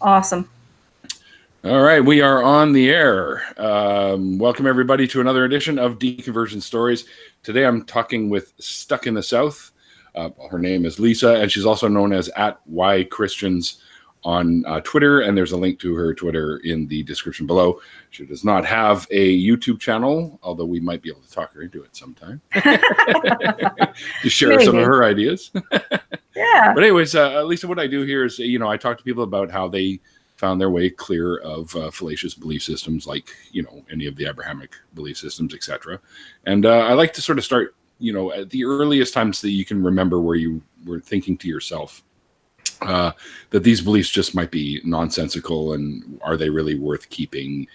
Awesome. All right, we are on the air. Welcome everybody to another edition of Deconversion Stories. Today I'm talking with Stuck in the South. Her name is Lisa, and she's also known as @YChristians on Twitter, and there's a link to her Twitter in the description below. She does not have a YouTube channel, although we might be able to talk her into it sometime to share some of her ideas. Yeah. But anyways, Lisa, what I do here is, I talk to people about how they found their way clear of fallacious belief systems like, any of the Abrahamic belief systems, etc. And I like to sort of start, at the earliest times that you can remember, where you were thinking to yourself that these beliefs just might be nonsensical, and are they really worth keeping?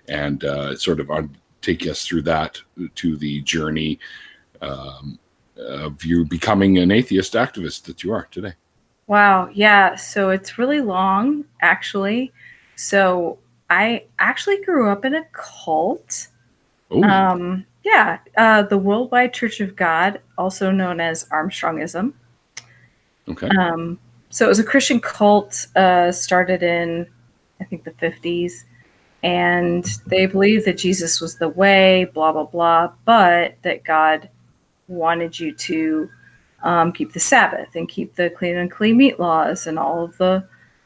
And sort of take us through that to the journey of you becoming an atheist activist that you are today. Wow. Yeah. So it's really long, actually. So I actually grew up in a cult. Oh. The Worldwide Church of God, also known as Armstrongism. Okay. So it was a Christian cult, started in, I think, the 50s. And they believed that Jesus was the way, blah, blah, blah, but that God wanted you to keep the Sabbath and keep the clean and unclean meat laws and all of the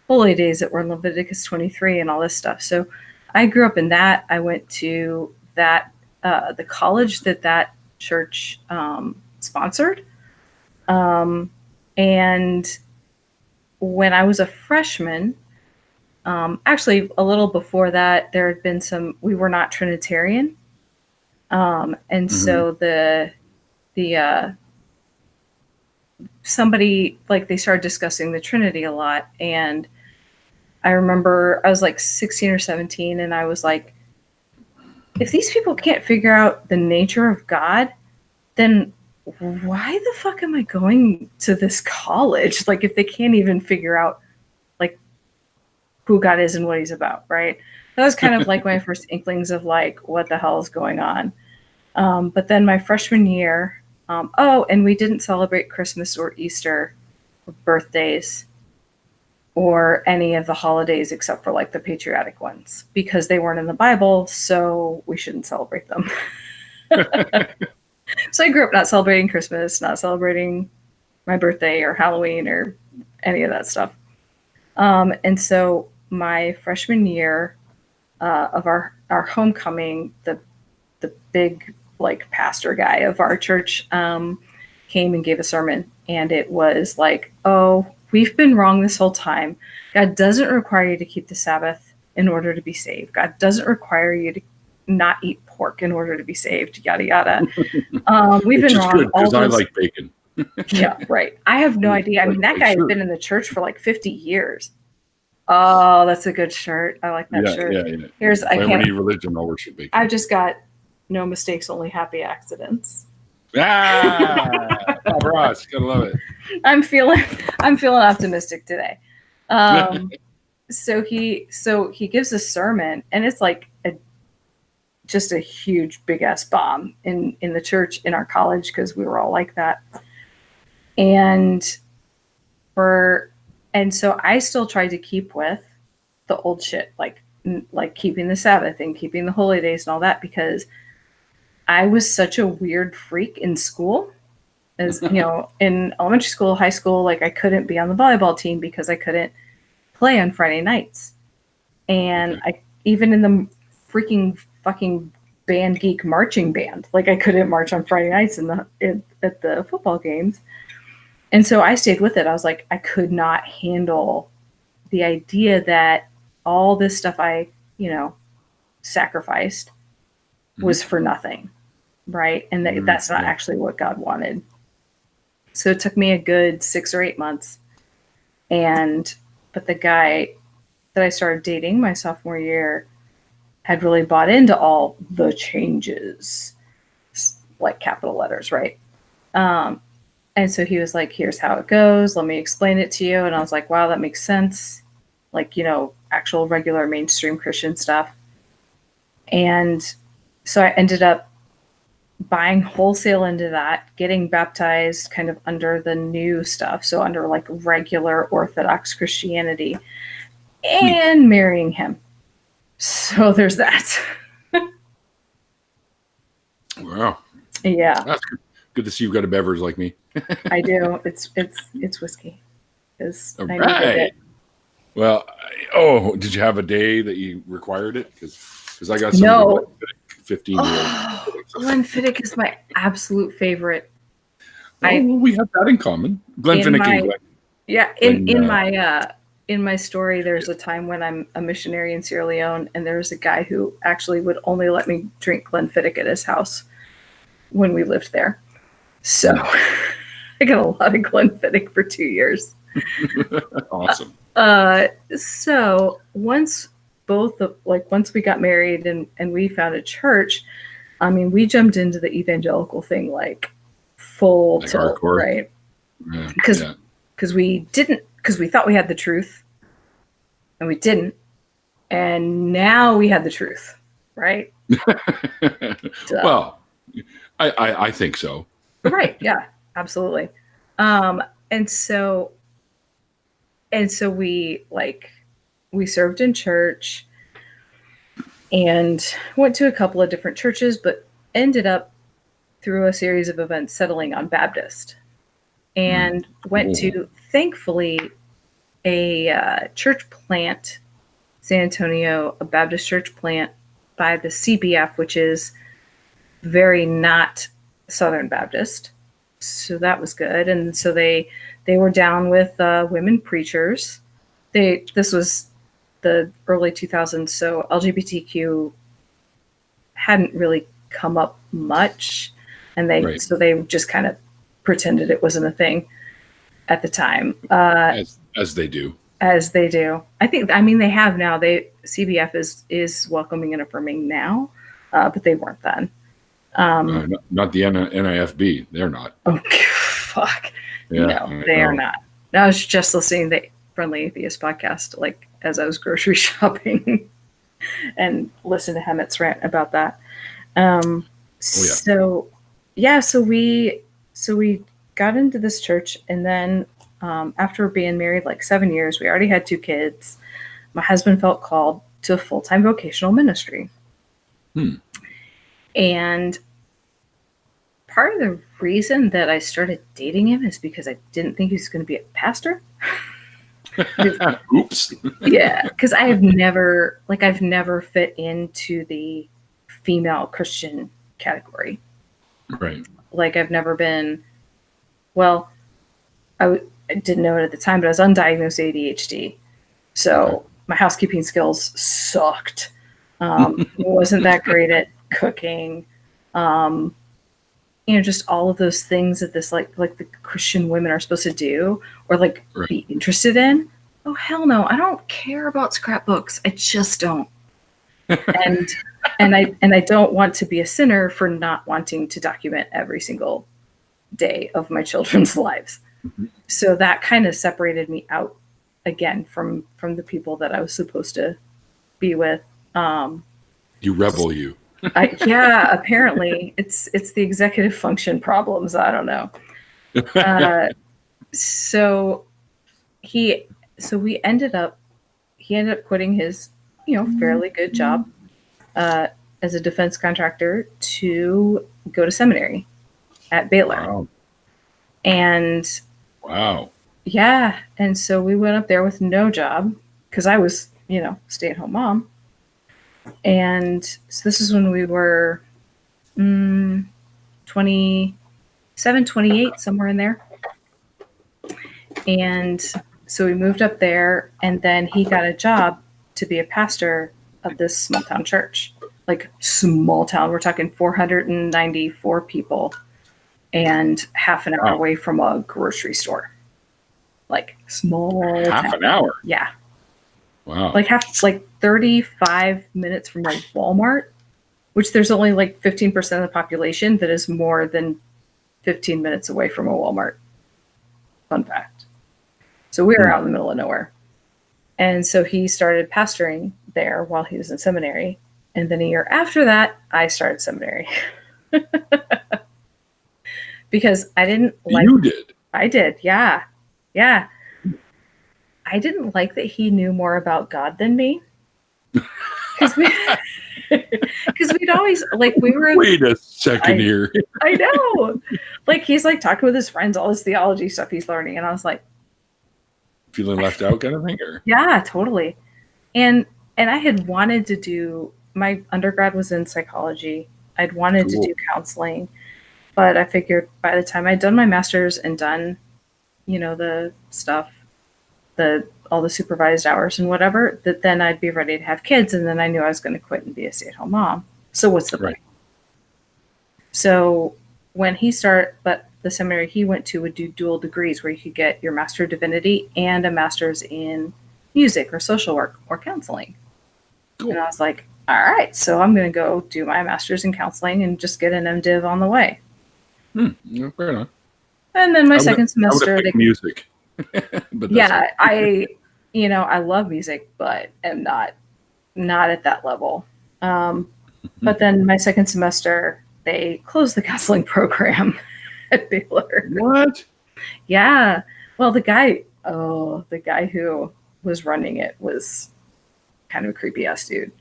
holy days that were in Leviticus 23 and all this stuff. So I grew up in that. I went to that, the college that church sponsored. And when I was a freshman, actually a little before that, there had been we were not Trinitarian. So somebody, like, they started discussing the Trinity a lot. And I remember I was like 16 or 17, and I was like, if these people can't figure out the nature of God, then why the fuck am I going to this college? Like, if they can't even figure out like who God is and what he's about, right? That was kind of like my first inklings of like, what the hell is going on? But then my freshman year, and we didn't celebrate Christmas or Easter or birthdays or any of the holidays except for like the patriotic ones, because they weren't in the Bible, so we shouldn't celebrate them. So I grew up not celebrating Christmas, not celebrating my birthday or Halloween or any of that stuff. And so my freshman year of our homecoming, the big like pastor guy of our church came and gave a sermon, and it was like, oh, we've been wrong this whole time. God doesn't require you to keep the Sabbath in order to be saved. God doesn't require you to not eat pork in order to be saved, yada yada. We've been wrong. Because I like bacon. Yeah, right. I have no idea. I mean, that guy has been in the church for like 50 years. Oh, that's a good shirt. I like that shirt. Yeah. Here's, I can't. Any religion, I'll worship bacon. I've just got no mistakes, only happy accidents. Bob Ross, gotta love it. I'm feeling optimistic today. So he gives a sermon, and it's like just a huge big ass bomb in the church in our college, because we were all like that. And so I still tried to keep with the old shit, like keeping the Sabbath and keeping the holy days and all that, because I was such a weird freak in school. As in elementary school, high school, like I couldn't be on the volleyball team because I couldn't play on Friday nights. And I even in the freaking fucking band geek marching band, like I couldn't march on Friday nights at the football games. And so I stayed with it. I was like, I could not handle the idea that all this stuff I, sacrificed was for nothing, right? And that's not actually what God wanted. So it took me a good 6 or 8 months. But the guy that I started dating my sophomore year had really bought into all the changes, like capital letters, right? And so he was like, here's how it goes. Let me explain it to you. And I was like, wow, that makes sense. Like, actual regular mainstream Christian stuff. And so I ended up buying wholesale into that, getting baptized kind of under the new stuff. So under like regular Orthodox Christianity. and marrying him. So there's that. Wow. Yeah. That's good to see you've got a beverage like me. I do. It's whiskey. Because All I needed it. Well, did you have a day that you required it? Because I got some No. of the 15-year-old. Glenfiddich is my absolute favorite. We have that in common. Glenfiddich and Glen. Yeah, in my story, there's a time when I'm a missionary in Sierra Leone, and there's a guy who actually would only let me drink Glenfiddich at his house when we lived there. So I got a lot of Glenfiddich for 2 years. Awesome. So once we got married and we found a church, I mean, we jumped into the evangelical thing like full tilt, hardcore. Right? Because we thought we had the truth, and we didn't, and now we had the truth, right? Well, I think so. Right? Yeah, absolutely. And so we served in church and went to a couple of different churches, but ended up through a series of events settling on Baptist, and went to, thankfully, a church plant, San Antonio, a Baptist church plant by the CBF, which is very not Southern Baptist. So that was good. And so they were down with women preachers. This was the early 2000s, so LGBTQ hadn't really come up much, and they just kind of pretended it wasn't a thing at the time. As they do. As they do. I mean, they have now. CBF is welcoming and affirming now, but they weren't then. Not the NIFB. They're not. Oh, fuck. Yeah, no, they are not. I was just listening to the Friendly Atheist podcast, like, as I was grocery shopping and listened to Hemmett's rant about that. So we got into this church, and then after being married like 7 years, we already had 2 kids. My husband felt called to a full-time vocational ministry. And part of the reason that I started dating him is because I didn't think he was going to be a pastor. Oops. Yeah, because I've never fit into the female Christian category. Right. Like, I've never been, well, I didn't know it at the time, but I was undiagnosed ADHD. So my housekeeping skills sucked. Wasn't that great at cooking. Just all of those things that this like the Christian women are supposed to do or be interested in. Oh, hell no. I don't care about scrapbooks. I just don't. And I don't want to be a sinner for not wanting to document every single day of my children's lives. Mm-hmm. So that kind of separated me out again from the people that I was supposed to be with. You rebel, you. Apparently it's the executive function problems. I don't know. So he ended up quitting his, fairly good job as a defense contractor to go to seminary at Baylor. Wow. And wow. Yeah. And so we went up there with no job because I was, stay-at-home mom. And so this is when we were 27, 28, somewhere in there. And so we moved up there, and then he got a job to be a pastor of this small town church. Like, small town, we're talking 494 people and half an hour away from a grocery store. Like, small half town. An hour? Yeah. Wow. Like 35 minutes from a Walmart, which there's only 15% of the population that is more than 15 minutes away from a Walmart. Fun fact. So we were out in the middle of nowhere. And so he started pastoring there while he was in seminary. And then a year after that, I started seminary. Because I didn't like... You did? I did, yeah. Yeah. I didn't like that he knew more about God than me. Because we, because we'd always like we were. Wait a second here. I know, like he's like talking with his friends, all this theology stuff he's learning, and I was like, Feeling left out, kind of thing, or yeah, totally. And I had wanted to do my undergrad was in psychology. I'd wanted to cool. do counseling, but I figured by the time I'd done my master's and done, the stuff, all the supervised hours and whatever, that then I'd be ready to have kids, and then I knew I was going to quit and be a stay-at-home mom. So what's the point? So when he started, but the seminary he went to would do dual degrees where you could get your Master of Divinity and a master's in music or social work or counseling. Cool. And I was like, all right, so I'm going to go do my master's in counseling and just get an MDiv on the way. Yeah, fair enough. And then my second semester, music. But yeah, I love music, but am not at that level. But then my second semester, they closed the counseling program at Baylor. What? Yeah. Well, the guy who was running it was kind of a creepy ass dude.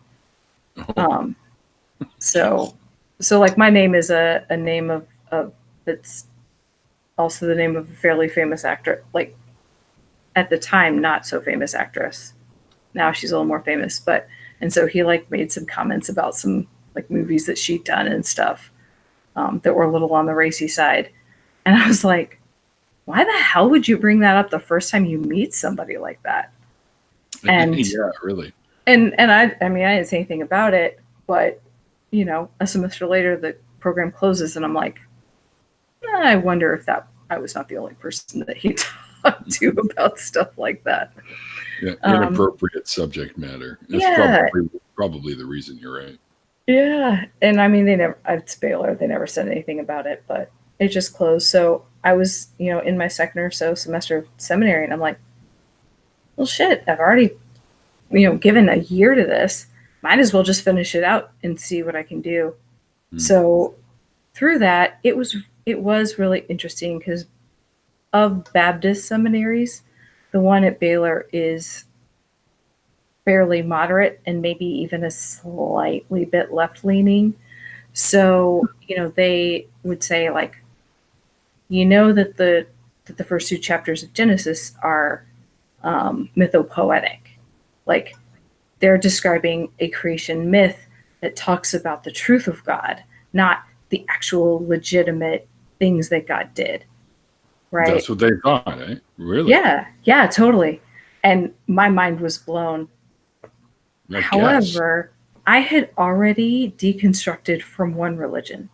So like my name is a name of that's also the name of a fairly famous actor, like at the time not so famous actress. Now she's a little more famous, and so he like made some comments about some like movies that she'd done and stuff that were a little on the racy side. And I was like, why the hell would you bring that up the first time you meet somebody like that? And yeah, really. And I didn't say anything about it, but a semester later the program closes and I'm like, I wonder if I was not the only person that he talked to about stuff like that. Yeah, inappropriate subject matter. That's probably the reason. You're right. Yeah, and I mean it's Baylor. They never said anything about it, but it just closed. So I was, in my second or so semester of seminary, and I'm like, well, shit, I've already, given a year to this. Might as well just finish it out and see what I can do. So through that, it was really interesting because of Baptist seminaries, the one at Baylor is fairly moderate and maybe even a slightly bit left-leaning. So, they would say like, that the first two chapters of Genesis are mythopoetic. Like they're describing a creation myth that talks about the truth of God, not the actual legitimate things that God did. Right. That's what they thought, eh? Really? Yeah, totally. And my mind was blown. However, I had already deconstructed from one religion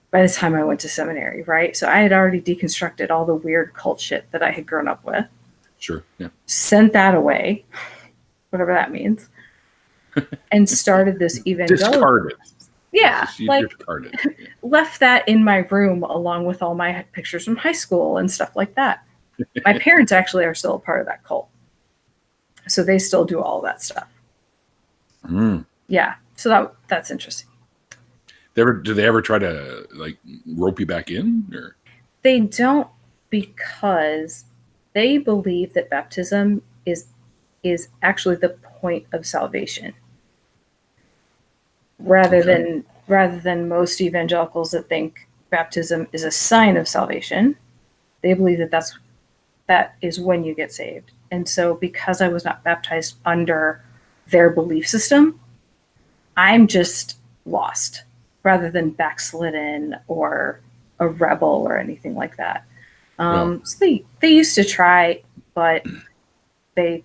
by the time I went to seminary, right? So I had already deconstructed all the weird cult shit that I had grown up with. Sure, yeah. Sent that away, whatever that means, and started this evangelical. Discarded. Yeah, like discarded. Yeah. Left that in my room along with all my pictures from high school and stuff like that. My parents actually are still a part of that cult. So they still do all of that stuff. Yeah. So that's interesting. Do they ever try to like rope you back in? Or? They don't, because they believe that baptism is actually the point of salvation. Rather than most evangelicals that think baptism is a sign of salvation, they believe that is when you get saved. And so because I was not baptized under their belief system, I'm just lost rather than backslidden or a rebel or anything like that. So they used to try, but they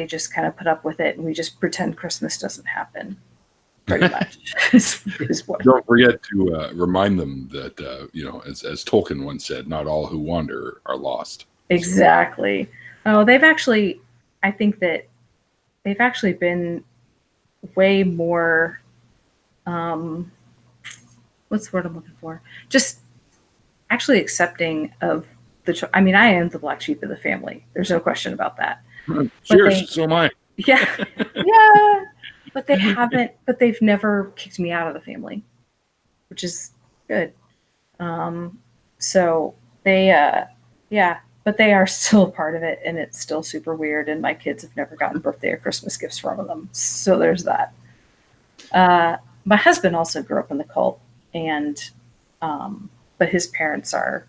just kind of put up with it, and we just pretend Christmas doesn't happen. Pretty much. Don't forget to remind them that as Tolkien once said, not all who wander are lost. Exactly. Oh, I think that they've actually been way more, what's the word I'm looking for? Just actually accepting of I am the black sheep of the family. There's no question about that. Cheers, so am I. Yeah. Yeah. But they've never kicked me out of the family, which is good. So they, but they are still a part of it, and it's still super weird. And my kids have never gotten birthday or Christmas gifts from them, so there's that. My husband also grew up in the cult, and but his parents are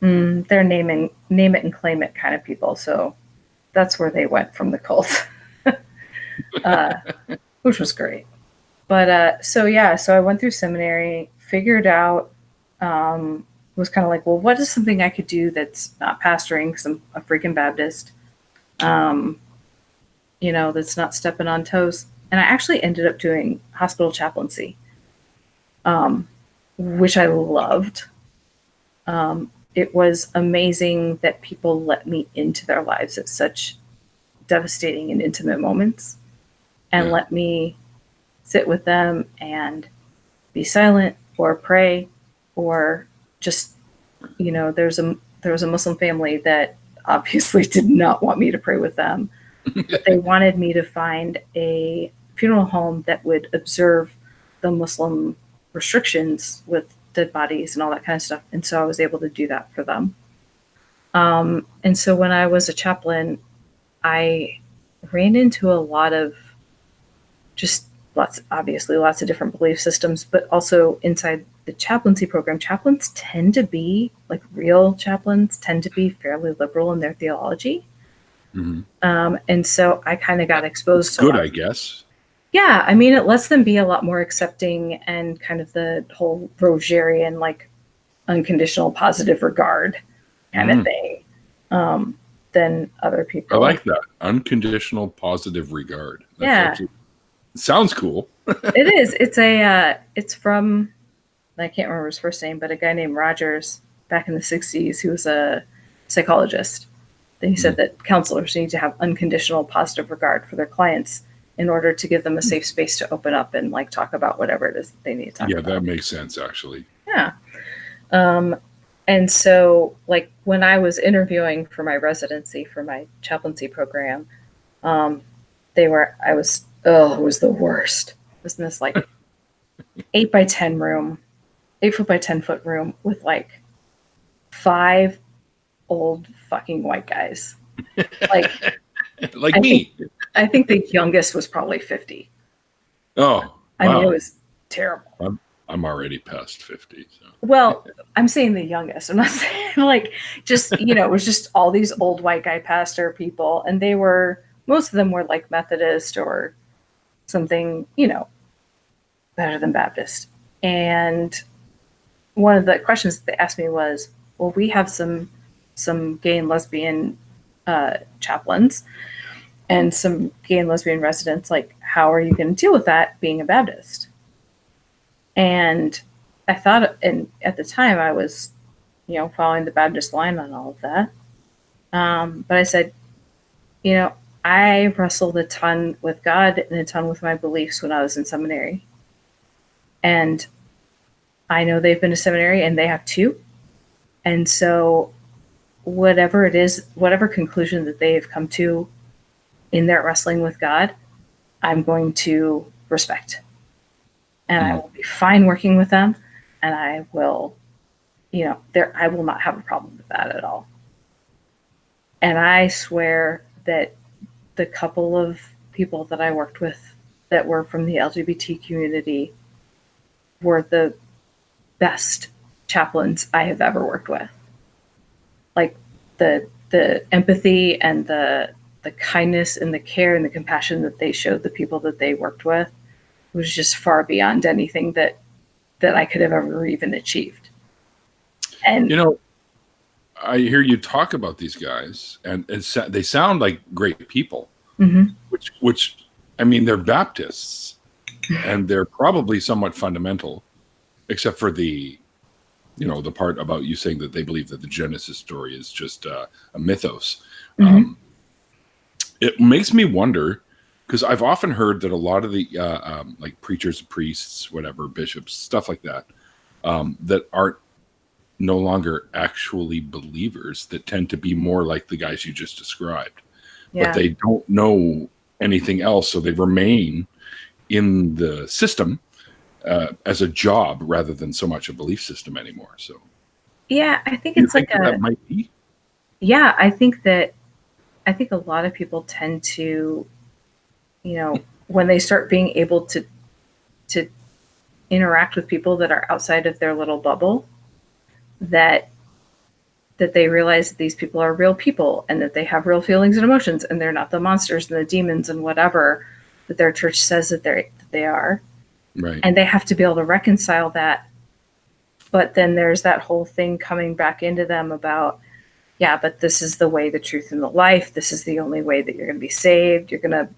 they're name it and claim it kind of people. So that's where they went from the cult, which was great. But so I went through seminary, figured out, was kind of like, well, what is something I could do that's not pastoring because I'm a freaking Baptist, that's not stepping on toes. And I actually ended up doing hospital chaplaincy, which I loved. It was amazing that people let me into their lives at such devastating and intimate moments and let me sit with them and be silent or pray or just, there was a Muslim family that obviously did not want me to pray with them, but they wanted me to find a funeral home that would observe the Muslim restrictions with dead bodies and all that kind of stuff. And so I was able to do that for them. And so when I was a chaplain, I ran into a lot of lots of different belief systems, but also inside the chaplaincy program, chaplains tend to be, like real chaplains, tend to be fairly liberal in their theology. Mm-hmm. And so I kind of got exposed to good, I guess. Yeah, I mean, it lets them be a lot more accepting and kind of the whole Rogerian, like unconditional positive regard kind of thing than other people. I like that. Unconditional positive regard. That's sounds cool. It is. It's from, I can't remember his first name, but a guy named Rogers back in the 60s who was a psychologist. He said that counselors need to have unconditional positive regard for their clients in order to give them a safe space to open up and like talk about whatever it is that they need to talk about. Yeah, that makes sense, actually. Yeah. And so like when I was interviewing for my residency for my chaplaincy program, it was the worst. It was in this like 8 by 10 room, 8 foot by 10 foot room with like 5 old fucking white guys. Like me. I think the youngest was probably 50. Oh, wow. I mean, it was terrible. I'm already past 50. So. Well, I'm saying the youngest. I'm not saying like just, it was just all these old white guy pastor people. And most of them were like Methodist or something, better than Baptist. And one of the questions that they asked me was, well, we have some gay and lesbian chaplains and some gay and lesbian residents. Like, how are you going to deal with that being a Baptist? And I thought, and at the time I was, following the Baptist line on all of that. But I said, I wrestled a ton with God and a ton with my beliefs when I was in seminary. And I know they've been to seminary and they have too. And so whatever it is, whatever conclusion that they have come to in their wrestling with God, I'm going to respect. And I will be fine working with them. And I will, I will not have a problem with that at all. And I swear that the couple of people that I worked with that were from the LGBT community were the best chaplains I have ever worked with. Like the empathy and the kindness and the care and the compassion that they showed the people that they worked with was just far beyond anything that I could have ever even achieved. And I hear you talk about these guys, and they sound like great people. Which I mean, they're Baptists, and they're probably somewhat fundamental, except for the part about you saying that they believe that the Genesis story is just a mythos. It makes me wonder, because I've often heard that a lot of the like preachers, priests, whatever, bishops, stuff like that, that aren't no longer actually believers, that tend to be more like the guys you just described. Yeah. But they don't know anything else, so they remain in the system as a job rather than so much a belief system anymore. So yeah, I think it's like that might be. yeah, I think a lot of people tend to, when they start being able to interact with people that are outside of their little bubble, that they realize that these people are real people and that they have real feelings and emotions, and they're not the monsters and the demons and whatever that their church says that they are. Right. And they have to be able to reconcile that. But then there's that whole thing coming back into them about, yeah, but this is the way, the truth, and the life. This is the only way that you're going to be saved. You're going to,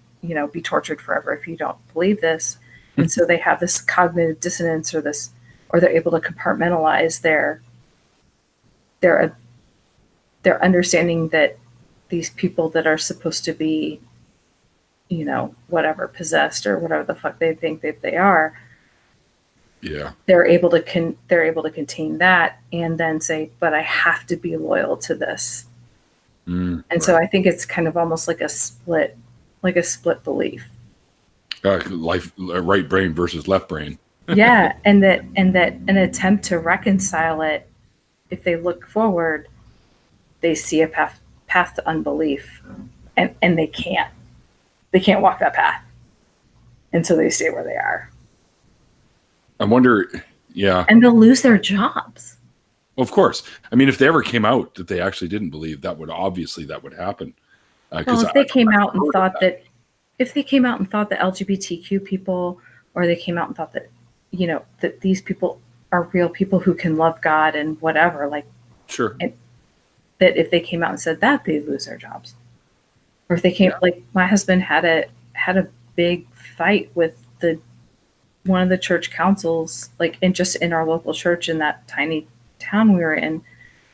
be tortured forever if you don't believe this. And so they have this cognitive dissonance, or they're able to compartmentalize their understanding that these people that are supposed to be, whatever, possessed or whatever the fuck they think that they are. Yeah. They're able to contain that and then say, but I have to be loyal to this. And right. So I think it's kind of almost like a split belief. Right brain versus left brain. Yeah. And that an attempt to reconcile it, if they look forward, they see a path to unbelief, and they can't walk that path. And so they stay where they are. I wonder, yeah. And they'll lose their jobs. Well, of course. I mean, if they ever came out that they actually didn't believe, that would happen. Well, if they came out and thought that LGBTQ people, or they came out and thought that, that these people are real people who can love God and whatever, like, sure. And that if they came out and said that, they'd lose their jobs. Or if they came, like, my husband had a big fight with one of the church councils, like, in our local church in that tiny town we were in,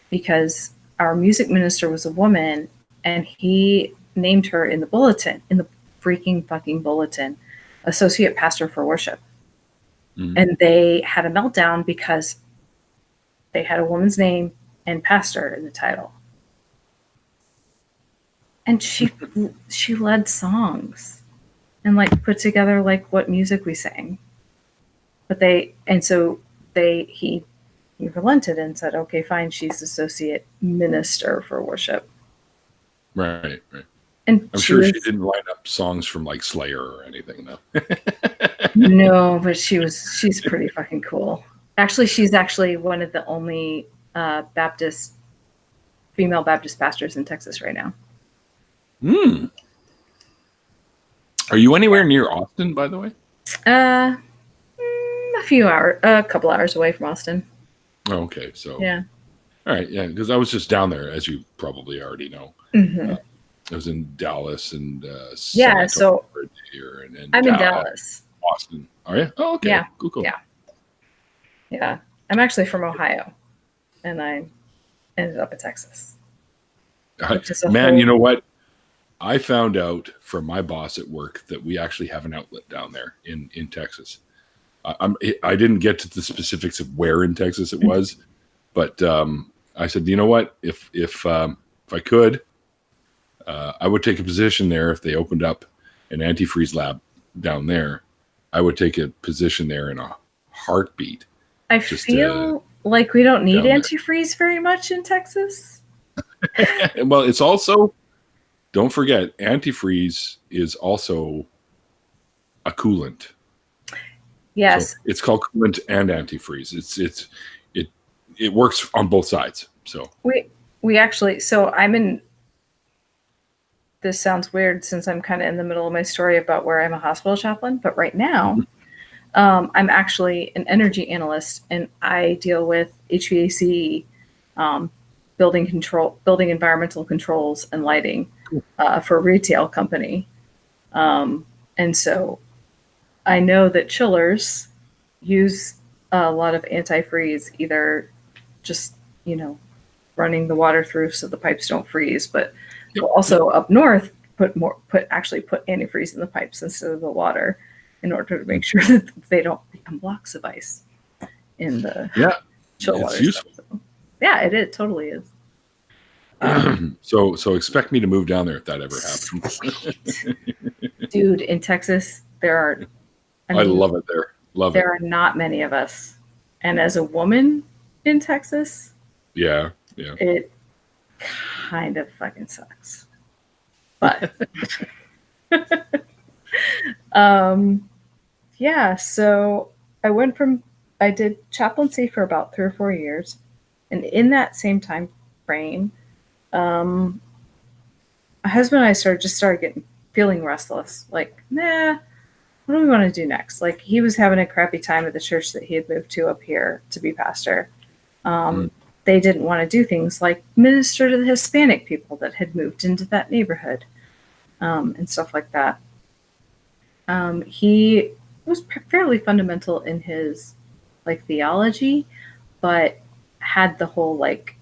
because our music minister was a woman, and he named her in the freaking fucking bulletin, associate pastor for worship. Mm-hmm. And they had a meltdown because they had a woman's name and pastor in the title. And she led songs and, like, put together, like, what music we sang. But he relented and said, okay, fine, she's associate minister for worship. Right. And I'm sure she didn't line up songs from, like, Slayer or anything, though. No, but she's pretty fucking cool. Actually, she's one of the only female Baptist pastors in Texas right now. Are you anywhere near Austin, by the way? A couple hours away from Austin. Oh, okay. So yeah. All right, yeah, because I was just down there, as you probably already know. Mm-hmm. I was in Dallas and yeah, so for a day, and I'm in Dallas. Austin. Are you? Oh, okay. Yeah. Cool. Yeah. I'm actually from Ohio, and I ended up in Texas. Man, you know what? I found out from my boss at work that we actually have an outlet down there in Texas. I didn't get to the specifics of where in Texas it was, but I said, you know what? If I could, I would take a position there. If they opened up an antifreeze lab down there, I would take a position there in a heartbeat. I feel like we don't need antifreeze very much in Texas. Well, it's also, don't forget, antifreeze is also a coolant. Yes, so it's called coolant and antifreeze. It works on both sides. So we actually, so I'm in. This sounds weird since I'm kind of in the middle of my story about where I'm a hospital chaplain, but right now, I'm actually an energy analyst, and I deal with HVAC, building environmental controls and lighting for a retail company. And so I know that chillers use a lot of antifreeze, either just, running the water through so the pipes don't freeze, but also up north put antifreeze in the pipes instead of the water in order to make sure that they don't become blocks of ice in the chill water. It's useful. So, yeah, it totally is. So expect me to move down there if that ever happens. Dude, in Texas, there are. I love it there. There are not many of us, and as a woman in Texas, yeah, kind of fucking sucks. But yeah, so I did chaplaincy for about 3 or 4 years, and in that same time frame, my husband and I started feeling restless. Like, nah, what do we want to do next? Like, he was having a crappy time at the church that he had moved to up here to be pastor. They didn't want to do things like minister to the Hispanic people that had moved into that neighborhood, and stuff like that. He was fairly fundamental in his like theology, but had the whole like,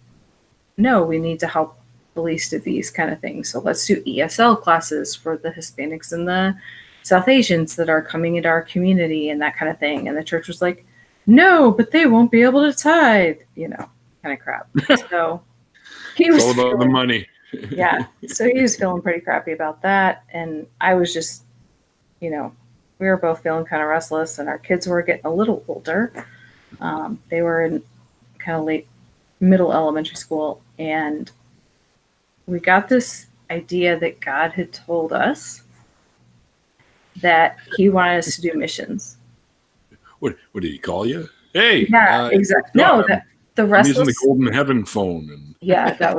no, we need to help the least of these kind of things. So let's do ESL classes for the Hispanics and the South Asians that are coming into our community and that kind of thing. And the church was like, no, but they won't be able to tithe, kind of crap. So he was all about the money. Yeah. So he was feeling pretty crappy about that. And I was just, we were both feeling kind of restless, and our kids were getting a little older. They were in kind of late middle elementary school, and we got this idea that God had told us that he wanted us to do missions. What did he call you? Hey, yeah, exactly. No, the restless. I'm using the golden heaven phone. And yeah, that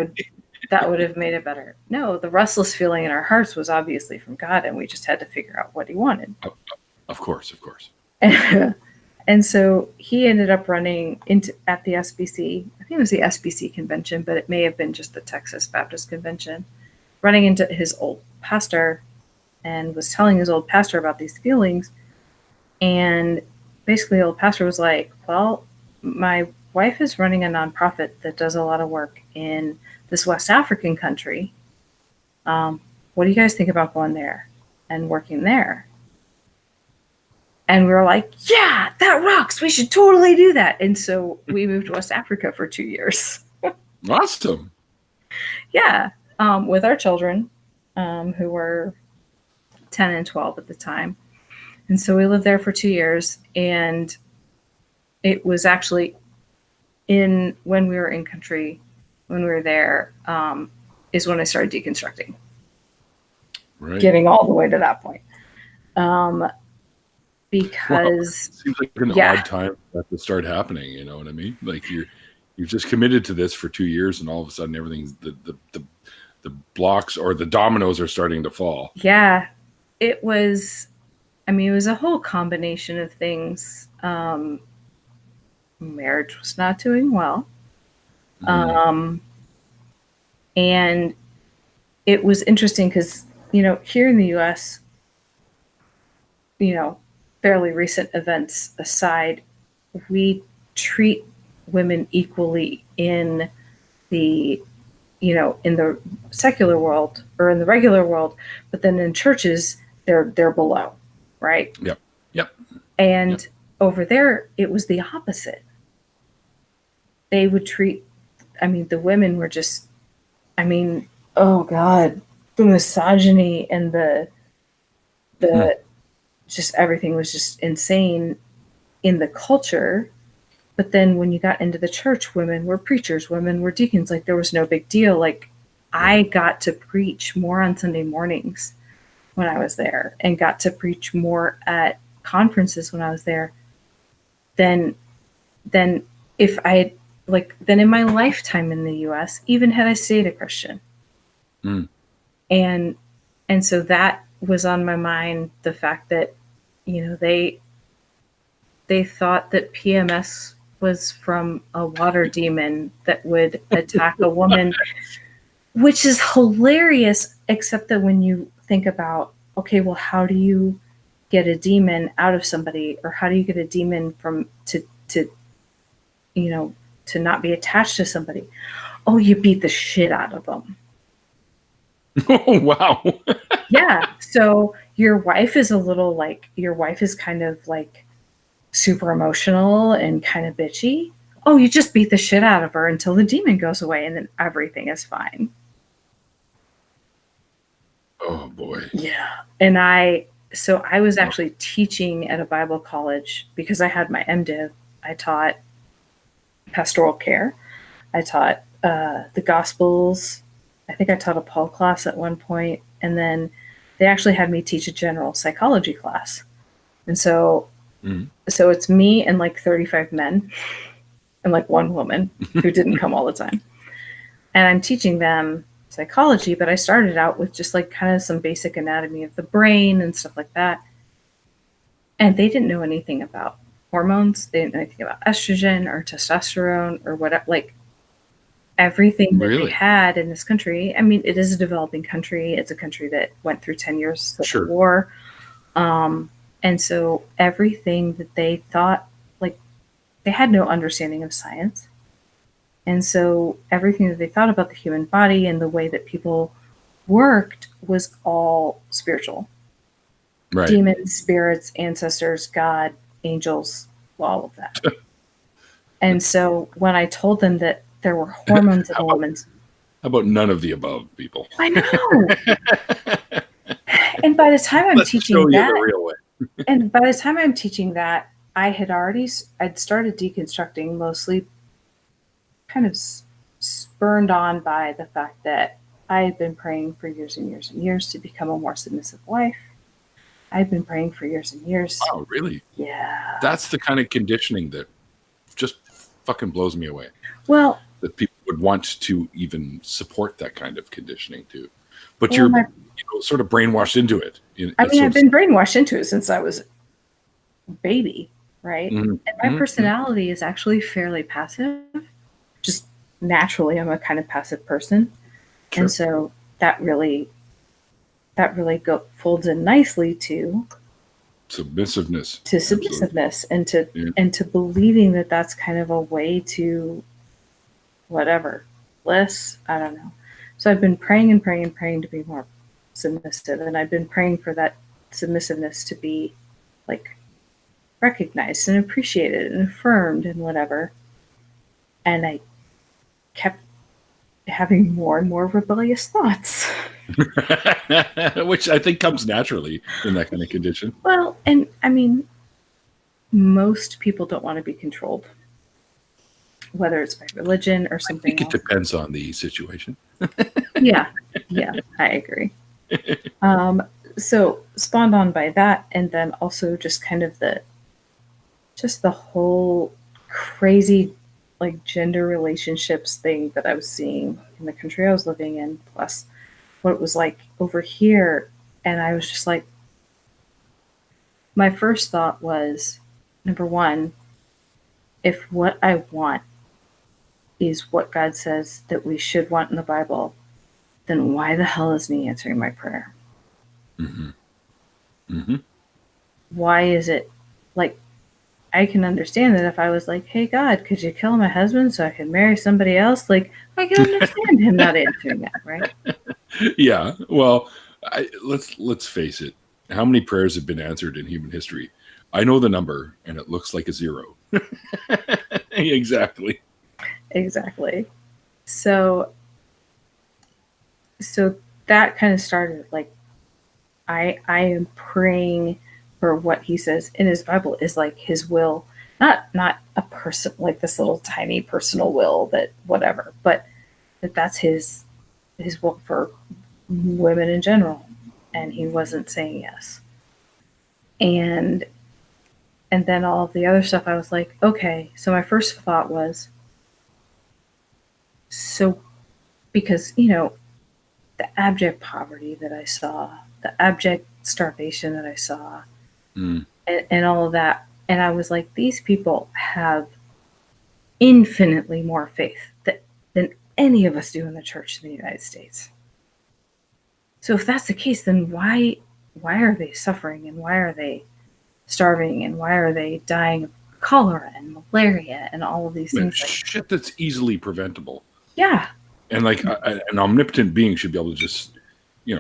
would have made it better. No, the restless feeling in our hearts was obviously from God, and we just had to figure out what he wanted. Of course. And so he ended up running at the SBC. I think it was the SBC convention, but it may have been just the Texas Baptist Convention, running into his old pastor and was telling his old pastor about these feelings. And basically the old pastor was like, well, my wife is running a nonprofit that does a lot of work in this West African country. What do you guys think about going there and working there? And we were like, yeah, that rocks. We should totally do that. And so we moved to West Africa for 2 years. Awesome. Yeah. With our children, who were 10 and 12 at the time. And so we lived there for 2 years. And it was actually when we were in country, when we were there, is when I started deconstructing. Right. Getting all the way to that point. Because it seems like an odd time for that to start happening. You know what I mean? Like you've just committed to this for 2 years, and all of a sudden everything's the blocks or the dominoes are starting to fall. Yeah, it was. I mean, it was a whole combination of things. Marriage was not doing well, and it was interesting because here in the U.S., fairly recent events aside, we treat women equally in the secular world or in the regular world, but then in churches they're below, right? Yep. And over there it was the opposite. They would treat, the women were just, oh God, the misogyny and the just everything was just insane in the culture. But then when you got into the church, women were preachers, women were deacons. Like there was no big deal. Like I got to preach more on Sunday mornings when I was there, and got to preach more at conferences when I was there than if I had than in my lifetime in the US, even had I stayed a Christian. And so that was on my mind, the fact that they thought that PMS was from a water demon that would attack a woman, which is hilarious, except that when you think about, okay, well, how do you get a demon out of somebody, or how do you get a demon to not be attached to somebody? Oh, you beat the shit out of them. Oh, wow. Yeah. So your wife is kind of like super emotional and kind of bitchy. Oh, you just beat the shit out of her until the demon goes away, and then everything is fine. Oh boy. Yeah. And I was actually teaching at a Bible college because I had my MDiv. I taught pastoral care. I taught the Gospels. I think I taught a Paul class at one point, and then they actually had me teach a general psychology class. And so it's me and like 35 men and like one woman who didn't come all the time. And I'm teaching them psychology, but I started out with just like kind of some basic anatomy of the brain and stuff like that. And they didn't know anything about hormones. They didn't know anything about estrogen or testosterone or whatever. Like everything that they had in this country. I mean, it is a developing country. It's a country that went through 10 years of war. And so everything that they thought, like, they had no understanding of science. And so everything that they thought about the human body and the way that people worked was all spiritual. Right. Demons, spirits, ancestors, God, angels, all of that. And so when I told them that there were hormones in a woman's... How about none of the above, people? I know. And by the time I'm teaching that... the real way. And by the time I'm teaching that, I'd started deconstructing, mostly kind of spurned on by the fact that I had been praying for years and years and years to become a more submissive wife. I've been praying for years and years. Oh, really? Yeah. That's the kind of conditioning that just fucking blows me away. Well, that people would want to even support that kind of conditioning too. But you're sort of brainwashed into it. I've been brainwashed into it since I was a baby, right? Mm-hmm. And my personality is actually fairly passive. Just naturally, I'm a kind of passive person. Sure. And so that really folds in nicely to submissiveness. To submissiveness. Absolutely. and to believing that that's kind of a way to whatever, bliss, I don't know. So I've been praying and praying and praying to be more submissive, and I've been praying for that submissiveness to be like recognized and appreciated and affirmed and whatever. And I kept having more and more rebellious thoughts. Which I think comes naturally in that kind of condition. Well, and I mean, most people don't want to be controlled, whether it's by religion or something else. It depends on the situation. Yeah, I agree. So spawned on by that, and then also just kind of the whole crazy like gender relationships thing that I was seeing in the country I was living in, plus what it was like over here. And I was just like, my first thought was, number one, if what I want is what God says that we should want in the Bible, then why the hell isn't he answering my prayer? Mm-hmm. Mm-hmm. Why is it like, I can understand that if I was like, hey, God, could you kill my husband so I can marry somebody else? Like, I can understand him not answering that, right? Yeah. Well, let's face it. How many prayers have been answered in human history? I know the number, and it looks like a 0. Exactly. So that kind of started, like, I am praying for what he says in his Bible is like his will, not a person, like this little tiny personal will that whatever, but that's his will for women in general. And he wasn't saying yes. And then all of the other stuff, I was like, okay. So my first thought was, so because, the abject poverty that I saw, the abject starvation that I saw, and all of that. And I was like, these people have infinitely more faith than any of us do in the church in the United States. So if that's the case, then why are they suffering, and why are they starving, and why are they dying of cholera and malaria and all of these things? Shit that's easily preventable. Yeah. And like an omnipotent being should be able to just,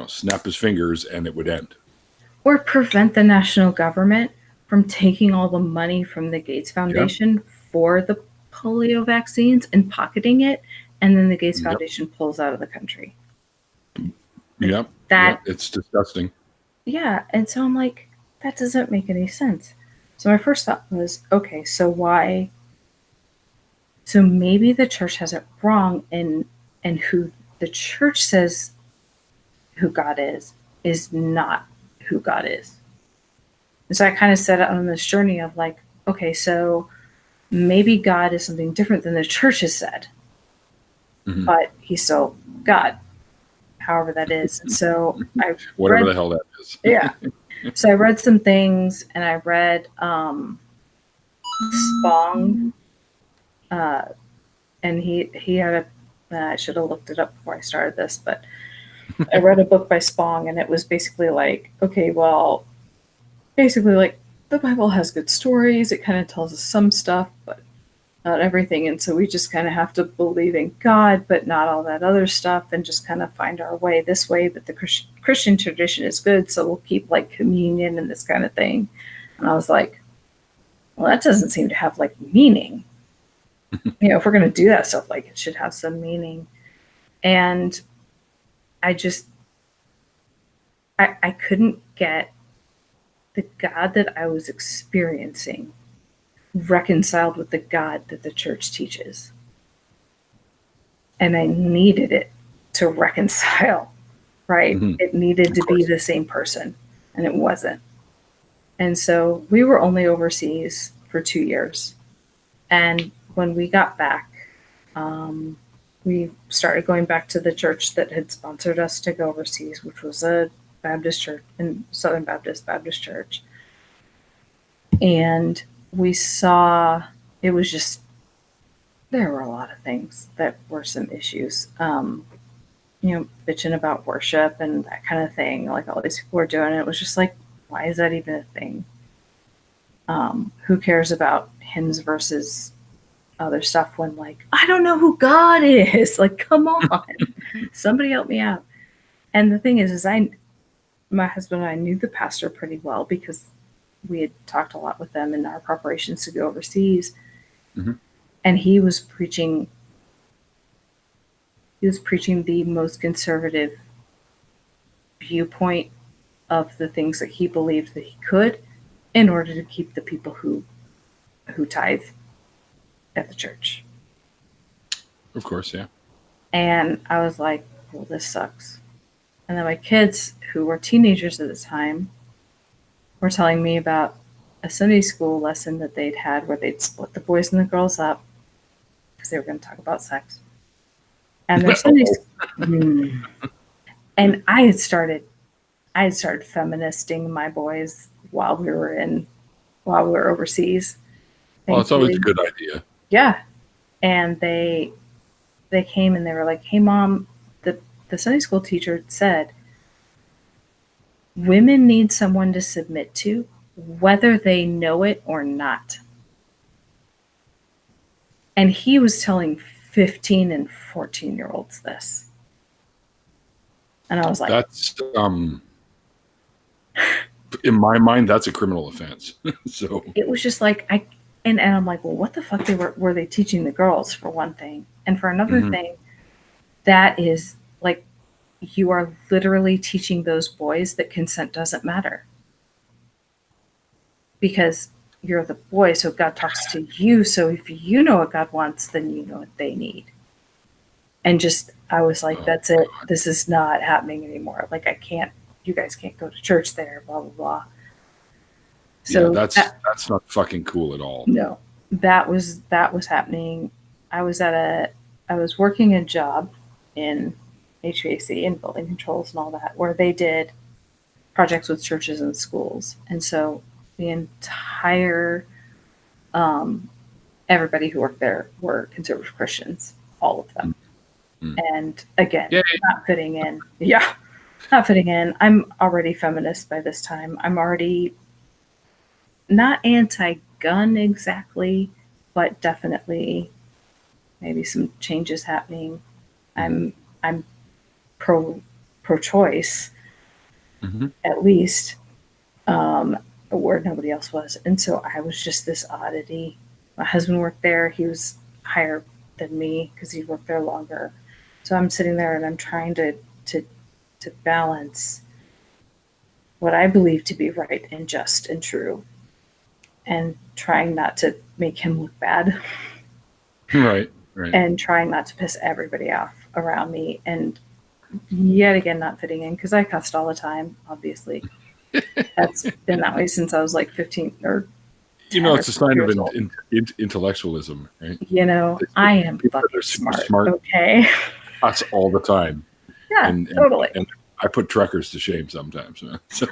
snap his fingers and it would end. Or prevent the national government from taking all the money from the Gates Foundation for the polio vaccines and pocketing it, and then the Gates Foundation pulls out of the country. Yep. It's disgusting. Yeah. And so I'm like, that doesn't make any sense. So my first thought was, okay, so why? So maybe the church has it wrong in who the church says who God is not who God is. And so I kind of set out on this journey of like, okay, so maybe God is something different than the church has said, but he's still God, however that is. And so I Whatever read, the hell that is. yeah. So I read some things, and I read Spong, and he had I should have looked it up before I started this, but I read a book by Spong, and it was basically like, okay, well, basically like the Bible has good stories. It kind of tells us some stuff, but not everything. And so we just kind of have to believe in God, but not all that other stuff, and just kind of find our way this way. But the Christian tradition is good, so we'll keep like communion and this kind of thing. And I was like, well, that doesn't seem to have like meaning. If we're going to do that stuff, like it should have some meaning. And I just, I couldn't get the God that I was experiencing reconciled with the God that the church teaches. And I needed it to reconcile, right? It needed to be the same person, and it wasn't. And so we were only overseas for 2 years. And when we got back, we started going back to the church that had sponsored us to go overseas, which was a Baptist church, in Southern Baptist Church. And we saw, it was just, there were a lot of things that were some issues. Bitching about worship and that kind of thing. Like all these people were doing it. It was just like, why is that even a thing? Who cares about hymns versus other stuff when, like, I don't know who God is. Like, come on, somebody help me out. And the thing is my husband and I knew the pastor pretty well because we had talked a lot with them in our preparations to go overseas. And he was preaching the most conservative viewpoint of the things that he believed that he could in order to keep the people who tithe at the church. Of course, yeah. And I was like, well, this sucks. And then my kids, who were teenagers at the time, were telling me about a Sunday school lesson that they'd had where they'd split the boys and the girls up because they were going to talk about sex. And their Sunday school, and I had started feministing my boys while we were overseas. Well, it's always a good idea. Yeah. And they came and they were like, hey, Mom, the Sunday school teacher said women need someone to submit to, whether they know it or not. And he was telling 15 and 14-year-olds this. And I was like, that's in my mind, that's a criminal offense. So it was just like, and I'm like, well, what the fuck were they teaching the girls, for one thing? And for another thing, that is like, you are literally teaching those boys that consent doesn't matter. Because you're the boy, so God talks to you. So if you know what God wants, then you know what they need. And just, I was like, that's it. This is not happening anymore. Like, you guys can't go to church there, blah, blah, blah. So yeah, that's not fucking cool at all. No, that was happening. I was working a job in HVAC and building controls and all that, where they did projects with churches and schools. And so the entire, everybody who worked there were conservative Christians, all of them. And again, not fitting in. Yeah, not fitting in. I'm already feminist by this time. I'm already not anti-gun exactly, but definitely maybe some changes happening. I'm pro-choice, at least, where nobody else was. And so I was just this oddity. My husband worked there. He was higher than me because he worked there longer. So I'm sitting there and I'm trying to balance what I believe to be right and just and true, and trying not to make him look bad. Right. And trying not to piss everybody off. around me, and yet again not fitting in because I cussed all the time. Obviously, that's been that way since I was like 15 or 10 It's a or 12 sign of years old. intellectualism, right? I am People that fucking are super smart. smart Okay. us all the time, Yeah, and totally. and I put truckers to shame sometimes. So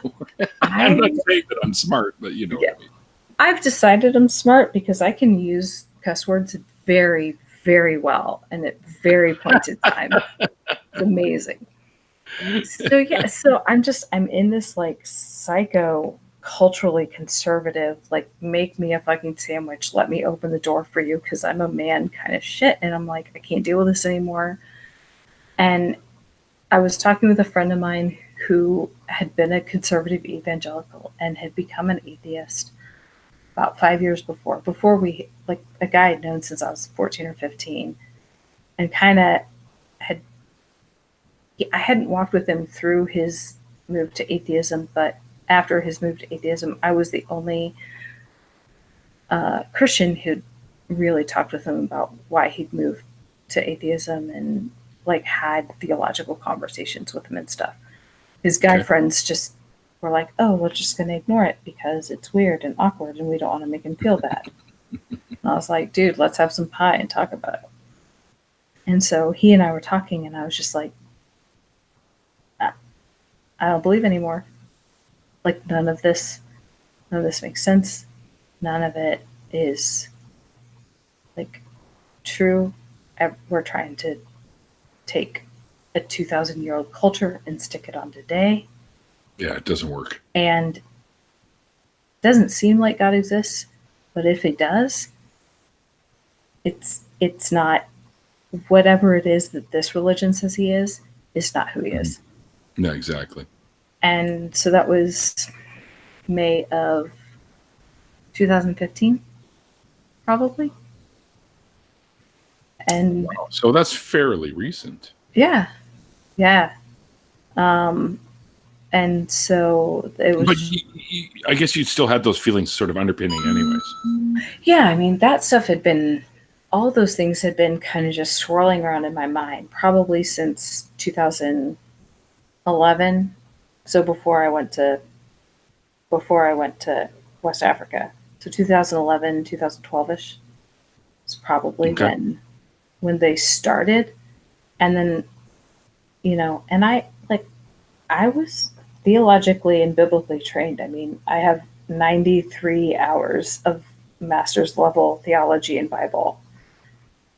I'm not I saying that I'm smart, but you know what yeah, I mean. I've decided I'm smart because I can use cuss words very, very well and at very pointed times. It's amazing. So yeah, so I'm in this like psycho culturally conservative, like make me a fucking sandwich, let me open the door for you because I'm a man kind of shit. And I'm like, I can't deal with this anymore. And I was talking with a friend of mine who had been a conservative evangelical and had become an atheist about 5 years before we, like, a guy I'd known since I was 14 or 15, and kind of had, I hadn't walked with him through his move to atheism, but after his move to atheism, I was the only Christian who'd really talked with him about why he'd moved to atheism and like had theological conversations with him and stuff. His guy Okay. friends just were like, "Oh, we're just going to ignore it because it's weird and awkward and we don't want to make him feel bad." And I was like, "Dude, let's have some pie and talk about it." And so he and I were talking, and I was just like, I don't believe anymore. Like, none of this makes sense. None of it is like true. We're trying to take a 2,000-year-old culture and stick it on today. Yeah, it doesn't work. And it doesn't seem like God exists, but if it does, it's not whatever it is that this religion says he is not who he is. No, exactly. And so that was May of 2015, probably. And Wow. So that's fairly recent. yeah, yeah. And so it But was, I guess you still had those feelings sort of underpinning, anyways. yeah, I mean, that stuff had been, all those things had been kind of just swirling around in my mind, probably since 2011. So before I went to West Africa. So 2011, 2012ish is probably Okay. when they started. And then, and I was theologically and biblically trained. I mean, I have 93 hours of master's level theology and Bible.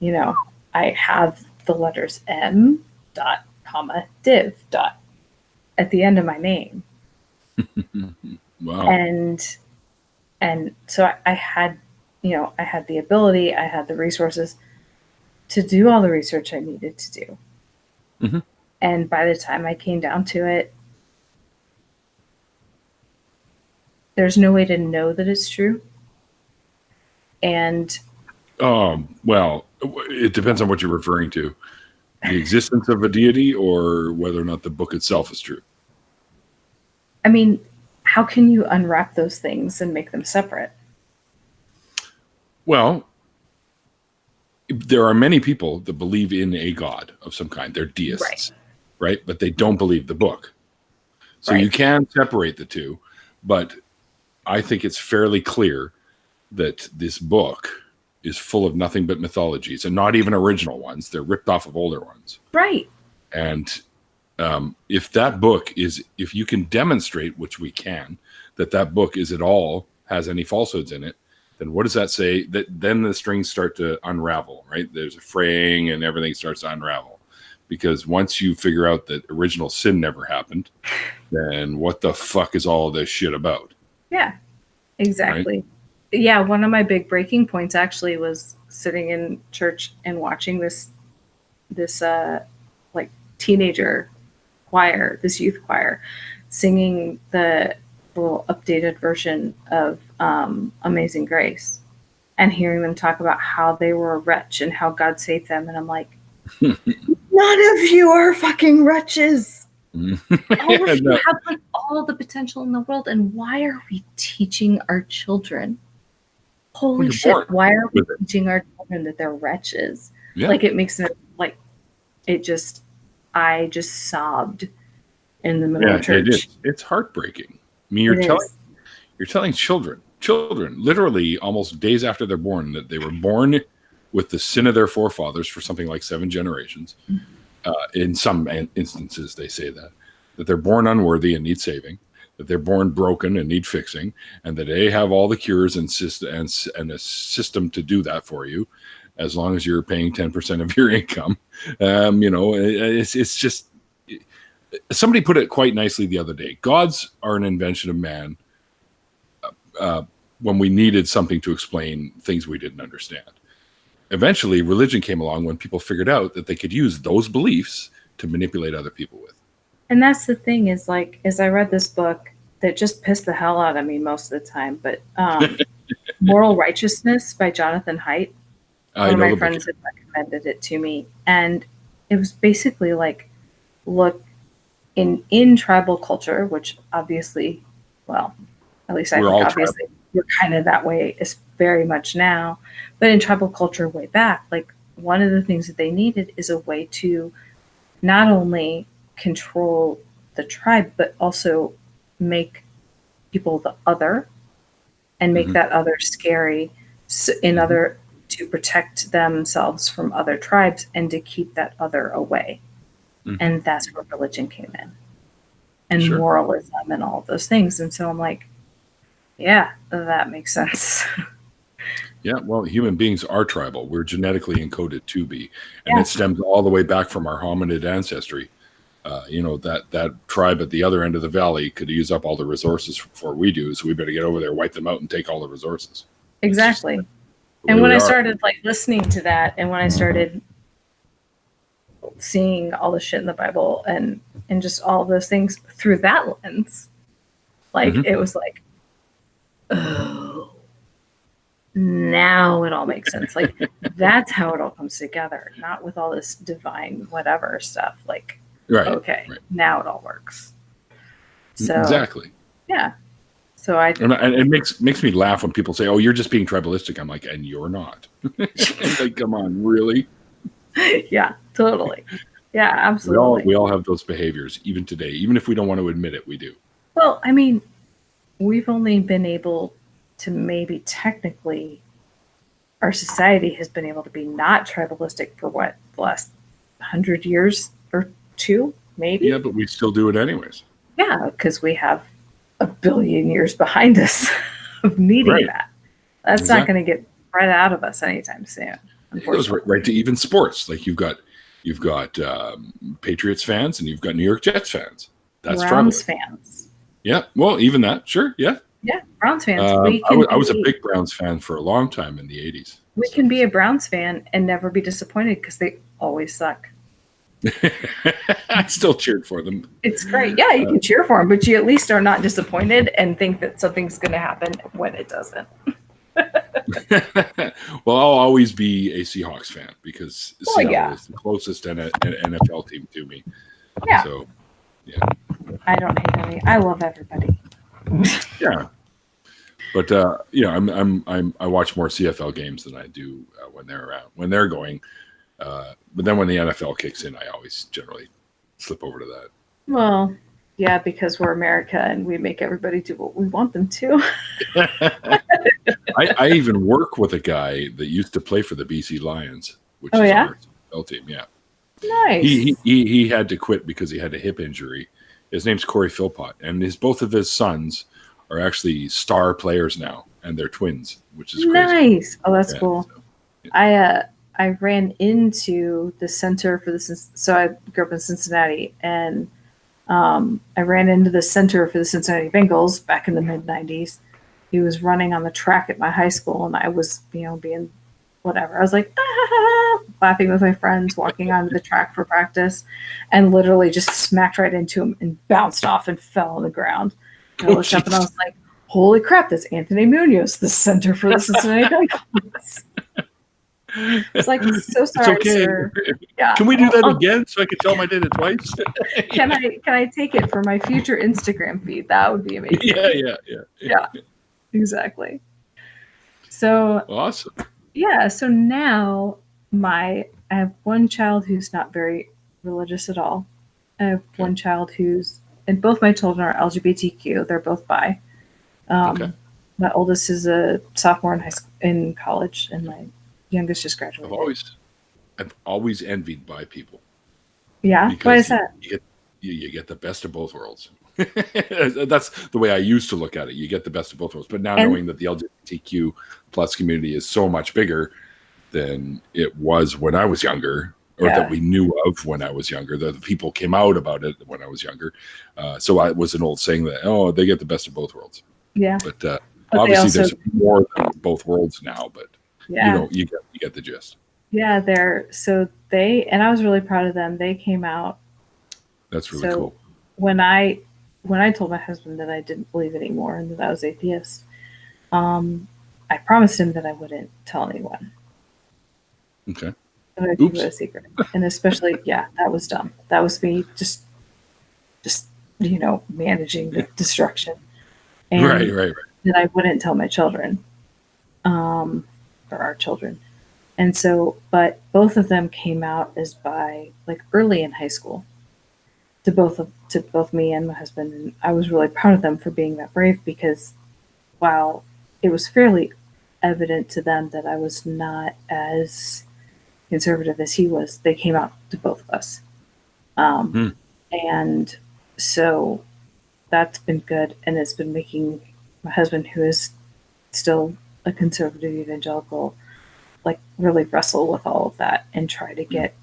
I have the letters M dot comma div dot at the end of my name. Wow. And so I had, I had the ability, I had the resources to do all the research I needed to do. Mm-hmm. And by the time I came down to it, there's no way to know that it's true. And well, it depends on what you're referring to. The existence of a deity or whether or not the book itself is true. I mean, how can you unwrap those things and make them separate? Well, there are many people that believe in a god of some kind. They're deists, right? But they don't believe the book. So you can separate the two, but I think it's fairly clear that this book is full of nothing but mythologies, and not even original ones. They're ripped off of older ones. Right. And if that book is, if you can demonstrate, which we can, that book is at all has any falsehoods in it, then what does that say? That then the strings start to unravel, right? There's a fraying and everything starts to unravel. Because once you figure out that original sin never happened, then what the fuck is all this shit about? Yeah, exactly. Right? Yeah, one of my big breaking points actually was sitting in church and watching this like teenager choir, this youth choir, singing the little updated version of Amazing Grace, and hearing them talk about how they were a wretch and how God saved them. And I'm like, none of you are fucking wretches. All of you have like all the potential in the world. And why are we teaching our children? Holy shit, why are we teaching our children that they're wretches? Yeah. Like, it makes them like, I just sobbed in the middle of Yeah, it church. is. It's heartbreaking. I mean, It is. you're telling children, literally almost days after they're born, that they were born with the sin of their forefathers for something like 7 generations. In some instances, they say that they're born unworthy and need saving, that they're born broken and need fixing, and that they have all the cures and a system to do that for you, as long as you're paying 10% of your income. It's just, somebody put it quite nicely the other day. Gods are an invention of man. When we needed something to explain things we didn't understand. Eventually, religion came along when people figured out that they could use those beliefs to manipulate other people with. And that's the thing is like, as I read this book that just pissed the hell out of me most of the time, but Moral Righteousness by Jonathan Haidt. One of my friends had recommended it to me. And it was basically like, look, in tribal culture, which obviously, well, at least I think obviously we're kind of that way, is very much now. But in tribal culture way back, like one of the things that they needed is a way to not only control the tribe, but also make people the other and make that other scary to protect themselves from other tribes and to keep that other away. And that's where religion came in, and moralism and all of those things. And so I'm like, yeah, that makes sense. Yeah, well, human beings are tribal. We're genetically encoded to be, and it stems all the way back from our hominid ancestry. That tribe at the other end of the valley could use up all the resources before we do, so we better get over there, wipe them out, and take all the resources. Exactly. And when I started like listening to that, and when I started seeing all the shit in the Bible and just all of those things through that lens, like it was like, oh, now it all makes sense. Like that's how it all comes together, not with all this divine whatever stuff. Like, now it all works. So exactly. Yeah. So and it makes me laugh when people say, "Oh, you're just being tribalistic." I'm like, and you're not. Like, come on, really? Yeah, totally. Yeah, absolutely. We all have those behaviors, even today. Even if we don't want to admit it, we do. Well, I mean, we've only been able to maybe technically, our society has been able to be not tribalistic for what, the last 100 years or 2, maybe? Yeah, but we still do it anyways. Yeah, because we have a billion years behind us of needing that. That's not going to get spread out of us anytime soon. It goes right to even sports. Like you've got Patriots fans and you've got New York Jets fans. That's Browns fans. Yeah, well, even that, sure, yeah. Yeah, Browns fans. I was a big Browns fan for a long time in the 80s. We can be a Browns fan and never be disappointed because they always suck. I still cheered for them. It's great. Yeah, you can cheer for them, but you at least are not disappointed and think that something's going to happen when it doesn't. Well, I'll always be a Seahawks fan because Seattle is the closest NFL team to me. Yeah. So, yeah. I don't hate any. I love everybody. Yeah. But I watch more CFL games than I do when they're around. When they're going. But then when the NFL kicks in, I always generally slip over to that. Well, yeah, because we're America and we make everybody do what we want them to. I even work with a guy that used to play for the BC Lions, which is our CFL team. Yeah. Nice. He had to quit because he had a hip injury. His name's Corey Philpott, and both of his sons are actually star players now, and they're twins, which is crazy. Nice. Oh, that's cool. So, yeah. I ran into the center for so I grew up in Cincinnati, and I ran into the center for the Cincinnati Bengals back in the mid-90s. He was running on the track at my high school, and I was, being whatever. I was like, laughing with my friends, walking onto the track for practice, and literally just smacked right into him and bounced off and fell on the ground. And I looked up and I was like, holy crap, that's Anthony Munoz, the center for the Cincinnati Bengals. It's like, so sorry, it's okay. sir. Yeah. Can we do that again so I can tell him I did it twice? Can I take it for my future Instagram feed? That would be amazing. Yeah. Exactly. So awesome. Yeah. So now my I have one child who's not very religious at all. I have one child and both my children are LGBTQ. They're both bi. Okay. My oldest is a sophomore in college, and my youngest just graduated. I've always envied bi people. Yeah, why is that? You get the best of both worlds. That's the way I used to look at it. You get the best of both worlds. But now knowing that the LGBTQ plus community is so much bigger than it was when I was younger, or that we knew of when I was younger, the people came out about it when I was younger. So it was an old saying that, they get the best of both worlds. Yeah. But obviously there's more than both worlds now, but you get the gist. Yeah, and I was really proud of them. They came out. That's really cool. When I told my husband that I didn't believe anymore and that I was atheist, I promised him that I wouldn't tell anyone. Okay. I would keep it a secret. And especially, that was dumb. That was me just managing the destruction. And right. That I wouldn't tell my children, or our children. And so, but both of them came out as bi, like early in high school, to both me and my husband. And I was really proud of them for being that brave, because while it was fairly evident to them that I was not as conservative as he was, they came out to both of us. And so that's been good. And it's been making my husband, who is still a conservative evangelical, like really wrestle with all of that and try to get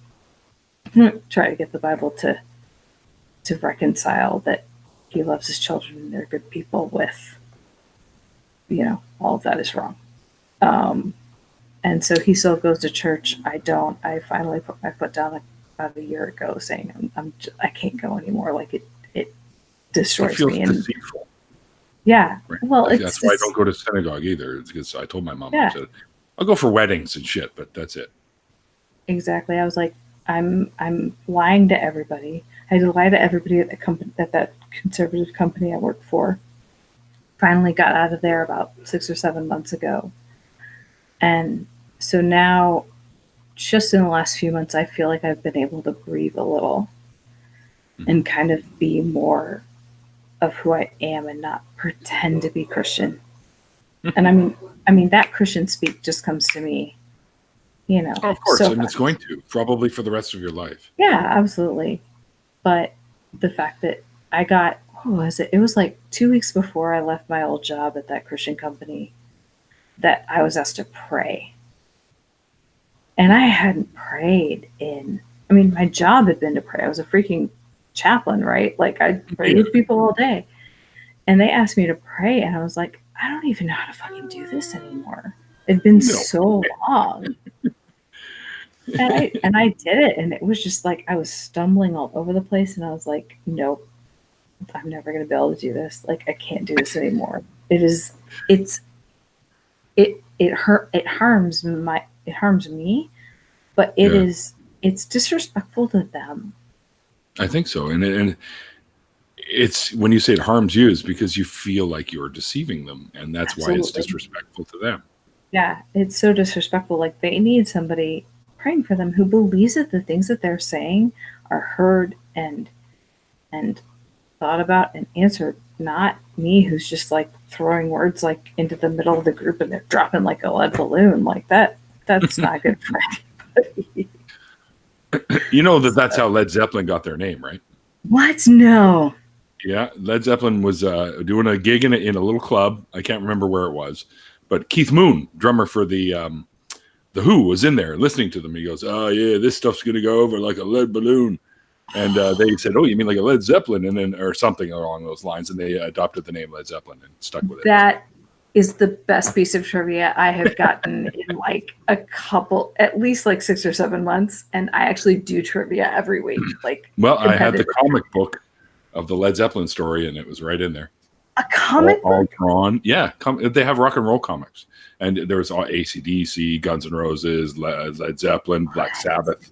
the Bible to reconcile that he loves his children and they're good people with, all of that is wrong. And so he still goes to church. I don't. I finally put my foot down about a year ago, saying I can't go anymore. Like it destroys me. And deceitful. Yeah. Right. Well, that's why I don't go to synagogue either. It's because I told my mom, I said, I'll go for weddings and shit, but that's it. Exactly. I was like, I'm lying to everybody. I had to lie to everybody at the company, at that conservative company I worked for. Finally got out of there about 6 or 7 months ago. And so now, just in the last few months, I feel like I've been able to breathe a little and kind of be more of who I am and not pretend to be Christian. And I mean that Christian speak just comes to me, of course, and it's going to probably for the rest of your life. Yeah, absolutely. But the fact that I got, what was it? It was like 2 weeks before I left my old job at that Christian company that I was asked to pray. And I hadn't prayed my job had been to pray. I was a freaking chaplain, right? Like I prayed with people all day. And they asked me to pray, and I was like, I don't even know how to fucking do this anymore. It'd been so long. And I did it, and it was just like I was stumbling all over the place, and I was like, nope, I'm never gonna be able to do this. Like I can't do this anymore. It harms me, but it's disrespectful to them. I think so. And it's when you say it harms you is because you feel like you're deceiving them, and that's Absolutely. Why it's disrespectful to them. Yeah, it's so disrespectful. Like they need somebody praying for them who believes that the things that they're saying are heard and thought about and answered, not me who's just like throwing words like into the middle of the group and they're dropping like a lead balloon like that. That's not good for anybody. That's how Led Zeppelin got their name, right? What? No. Yeah, Led Zeppelin was doing a gig in a little club. I can't remember where it was, but Keith Moon, drummer for the Who, was in there listening to them. He goes, "Oh yeah, this stuff's gonna go over like a lead balloon," and they said, "Oh, you mean like a Led Zeppelin?" and then or something along those lines, and they adopted the name Led Zeppelin and stuck with it. That is the best piece of trivia I have gotten in like at least like 6 or 7 months, and I actually do trivia every week. Like, well, I had the comic book of the Led Zeppelin story, and it was right in there. A comic all drawn. Yeah, they have rock and roll comics, and there was all AC/DC, Guns N' Roses, Led Zeppelin, Black Sabbath,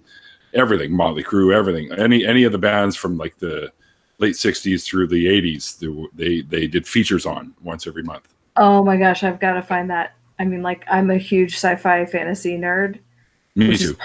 everything, Motley Crue, everything. Any of the bands from like the late '60s through the '80s, they did features on once every month. Oh my gosh, I've got to find that. I mean, like I'm a huge sci-fi fantasy nerd. Me too.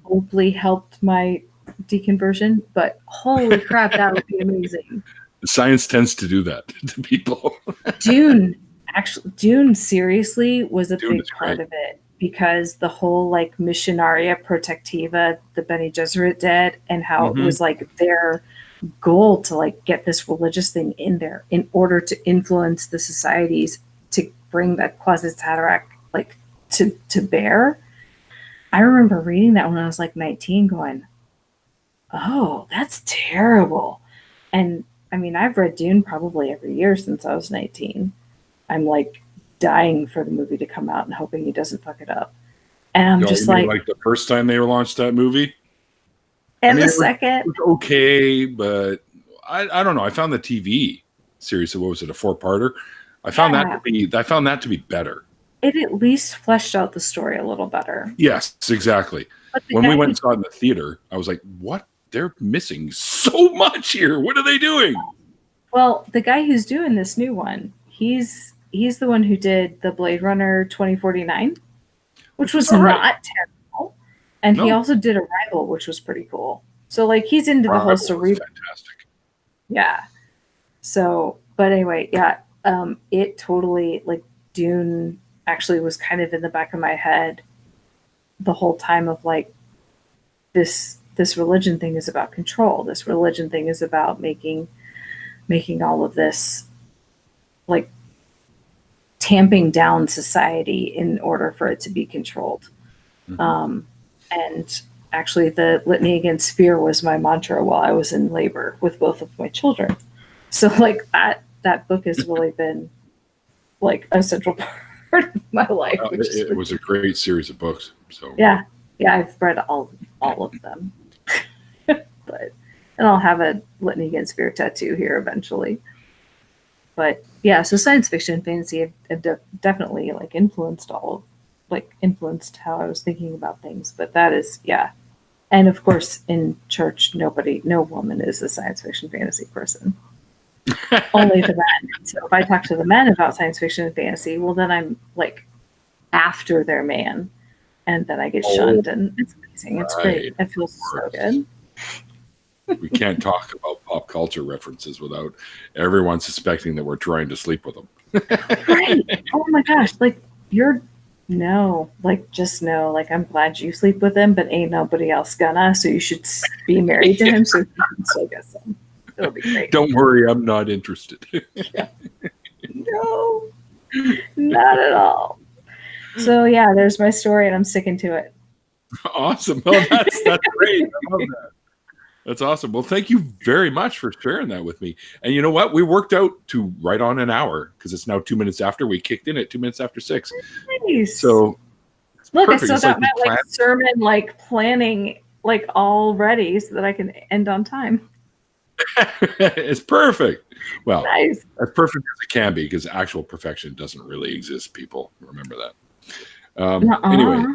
hopefully helped my deconversion, but holy crap, that would be amazing. Science tends to do that to people. Dune seriously was a Dune big is part great. of it, because the whole like Missionaria Protectiva the Bene Gesserit did, and how it was like their goal to like get this religious thing in there in order to influence the societies to bring that quasi-satiric like to bear. I remember reading that when I was like 19 going, oh, that's terrible. And I mean, I've read Dune probably every year since I was 19. I'm like dying for the movie to come out and hoping he doesn't fuck it up. And I'm just You mean like the first time they launched that movie? and the It second, was okay, but I don't know. I found the TV series, what was it, a 4-parter? I found that to be better. it at least fleshed out the story a little better. Yes, exactly. When we went and saw it in the theater, I was like, what? They're missing so much here. What are they doing? Well, the guy who's doing this new one, he's the one who did the Blade Runner 2049, which was not terrible. And he also did Arrival, which was pretty cool. So like he's into the whole cerebral. Fantastic. Yeah. So, but anyway, yeah, it totally like Dune actually was kind of in the back of my head the whole time of like this religion thing is about control. This religion thing is about making all of this like tamping down society in order for it to be controlled. And actually the litany against fear was my mantra while I was in labor with both of my children. So like that book has really been like a central part of my life. It was a great series of books. So yeah, I've read all of them. And I'll have a litany against fear tattoo here eventually. But yeah, so science fiction and fantasy have definitely like influenced how I was thinking about things. But that is, yeah. And of course, in church, no woman is a science fiction fantasy person. Only the men. So if I talk to the men about science fiction and fantasy, well, then I'm like after their man, and then I get shunned, and it's amazing. It's great. It feels so good. We can't talk about pop culture references without everyone suspecting that we're trying to sleep with them. Right. Oh my gosh. Like just know, like I'm glad you sleep with him, but ain't nobody else gonna. So you should be married to him so you can still get some. It'll be great. Don't worry, I'm not interested. No, not at all. So yeah, there's my story, and I'm sticking to it. Awesome. Well, that's great. I love that. That's awesome. Well, thank you very much for sharing that with me. And you know what? We worked out to right on an hour because it's now 2 minutes after. We kicked in at 2 minutes after 6. Nice. So look, I still got my sermon planning all ready so that I can end on time. It's perfect. Well, nice. As perfect as it can be, because actual perfection doesn't really exist, people. Remember that. Anyway.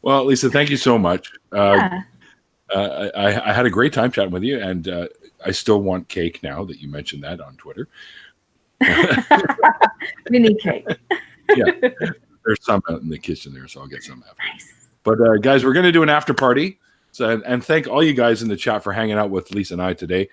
Well, Lisa, thank you so much. I had a great time chatting with you, and I still want cake now that you mentioned that on Twitter. Mini cake. Yeah, there's some out in the kitchen there, so I'll get some after. Nice. But guys, we're going to do an after party. So, and thank all you guys in the chat for hanging out with Lisa and I today.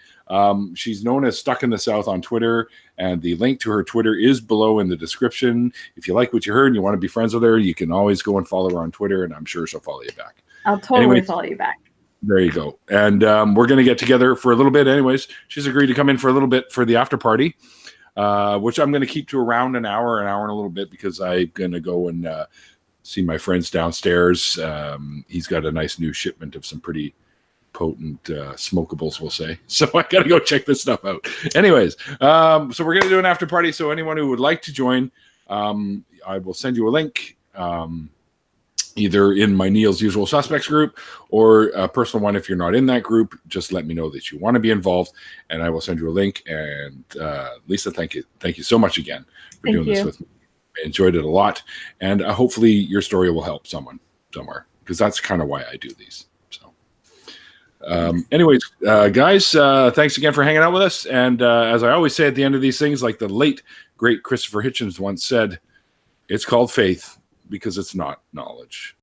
She's known as Stuck in the South on Twitter, and the link to her Twitter is below in the description. If you like what you heard and you want to be friends with her, you can always go and follow her on Twitter, and I'm sure she'll follow you back. I'll totally follow you back. There you go. And we're going to get together for a little bit anyways. She's agreed to come in for a little bit for the after party, which I'm going to keep to around an hour and a little bit, because I'm going to go and see my friends downstairs. He's got a nice new shipment of some pretty potent smokables, we'll say. So I got to go check this stuff out. Anyways, so we're going to do an after party. So anyone who would like to join, I will send you a link, either in my Neil's Usual Suspects group or a personal one. If you're not in that group, just let me know that you want to be involved, and I will send you a link. And Lisa, thank you so much again for doing this with me. I enjoyed it a lot, and hopefully your story will help someone somewhere, because that's kind of why I do these. So anyways, guys, thanks again for hanging out with us. And as I always say at the end of these things, like the late, great Christopher Hitchens once said, it's called faith, because it's not knowledge.